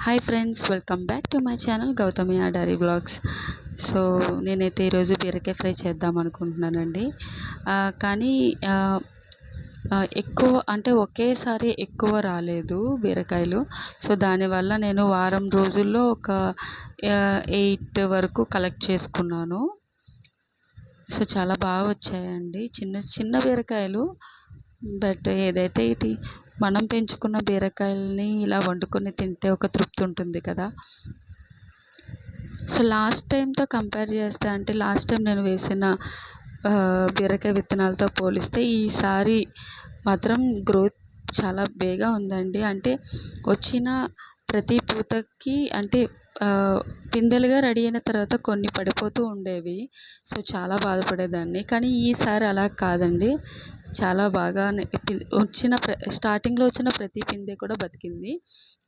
Hi friends, welcome back to my channel Gautami Adari vlogs. So నేనైతే ఈరోజు బీరకాయ ఫ్రై చేద్దాం అనుకుంటున్నానండి. కానీ ఎక్కువ అంటే ఒకేసారి ఎక్కువ రాలేదు బీరకాయలు. సో దానివల్ల నేను వారం రోజుల్లో ఒక 8 వరకు కలెక్ట్ చేసుకున్నాను. సో చాలా బాగా వచ్చాయండి, చిన్న చిన్న బీరకాయలు. బట్ ఏదైతే ఇది మనం పెంచుకున్న బీరకాయలని ఇలా వండుకొని తింటే ఒక తృప్తి ఉంటుంది కదా. సో లాస్ట్ టైంతో కంపేర్ చేస్తే, అంటే లాస్ట్ టైం నేను వేసిన బీరకాయ విత్తనాలతో పోలిస్తే ఈసారి మాత్రం గ్రోత్ చాలా బేగా ఉందండి. అంటే వచ్చిన ప్రతి పూతకి అంటే పిందెలుగా రెడీ అయిన తర్వాత కొన్ని పడిపోతూ ఉండేవి. సో చాలా బాధపడేదాన్ని. కానీ ఈసారి అలా కాదండి, చాలా బాగానే స్టార్టింగ్లో వచ్చిన ప్రతి పిందె కూడా బతికింది.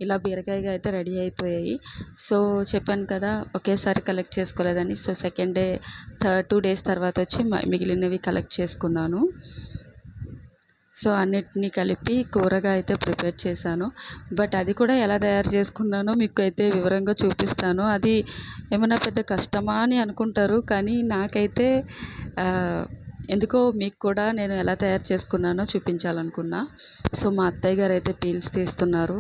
ఇలా బీరకాయగా అయితే రెడీ అయిపోయాయి. సో చెప్పాను కదా ఒకేసారి కలెక్ట్ చేసుకోలేదని. సో సెకండ్ డే 2 డేస్ తర్వాత వచ్చి మిగిలినవి కలెక్ట్ చేసుకున్నాను. సో అన్నిటినీ కలిపి కూరగా అయితే ప్రిపేర్ చేశాను. బట్ అది కూడా ఎలా తయారు చేసుకున్నానో మీకు అయితే వివరంగా చూపిస్తాను. అది ఏమైనా పెద్ద కష్టమా అని అనుకుంటారు, కానీ నాకైతే ఎందుకో మీకు కూడా నేను ఎలా తయారు చేసుకున్నానో చూపించాలనుకున్నా. సో మా అత్తయ్య గారు అయితే పీల్స్ తీస్తున్నారు.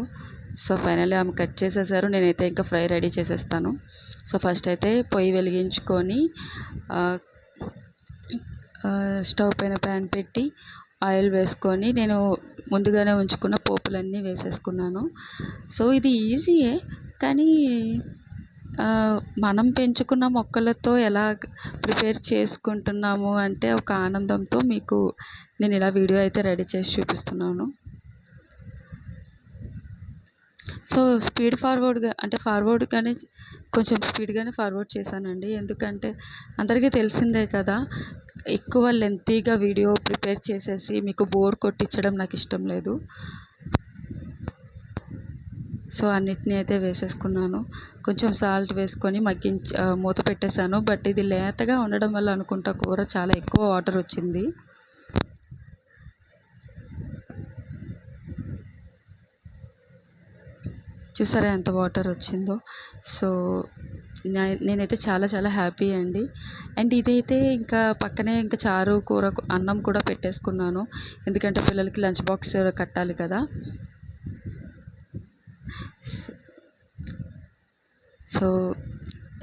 సో ఫైనల్లీ ఆమె కట్ చేసేసారు. నేనైతే ఇంకా ఫ్రై రెడీ చేసేస్తాను. సో ఫస్ట్ అయితే పొయ్యి వెలిగించుకొని స్టవ్ పైన ప్యాన్ పెట్టి ఆయిల్ వేసుకొని నేను ముందుగానే ఉంచుకున్న పోపులన్నీ వేసేసుకున్నాను. సో ఇది ఈజీయే, కానీ మనం పెంచుకున్న మొక్కలతో ఎలా ప్రిపేర్ చేసుకుంటున్నాము అంటే ఒక ఆనందంతో మీకు నేను ఇలా వీడియో అయితే రెడీ చేసి చూపిస్తున్నాను. సో ఫార్వర్డ్గానే కొంచెం స్పీడ్గానే ఫార్వర్డ్ చేశానండి. ఎందుకంటే అందరికీ తెలిసిందే కదా, ఎక్కువ లెంతీగా వీడియో ప్రిపేర్ చేసేసి మీకు బోర్ కొట్టించడం నాకు ఇష్టం లేదు. సో అన్నిటినీ అయితే వేసేసుకున్నాను. కొంచెం సాల్ట్ వేసుకొని మూత పెట్టేశాను. బట్ ఇది లేతగా ఉండడం వల్ల అనుకుంటా కూర చాలా ఎక్కువ వాటర్ వచ్చింది. చూసారా ఎంత వాటర్ వచ్చిందో. సో నేనైతే చాలా చాలా హ్యాపీ అండి. అండ్ ఇదైతే ఇంకా పక్కనే ఇంకా చారు కూర అన్నం కూడా పెట్టేసుకున్నాను, ఎందుకంటే పిల్లలకి లంచ్ బాక్స్ కట్టాలి కదా. సో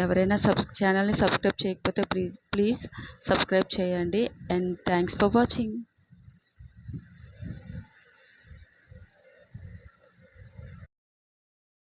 ఎవరైనా ఛానల్ని సబ్స్క్రైబ్ చేయకపోతే ప్లీజ్ సబ్స్క్రైబ్ చేయండి. And thanks for watching.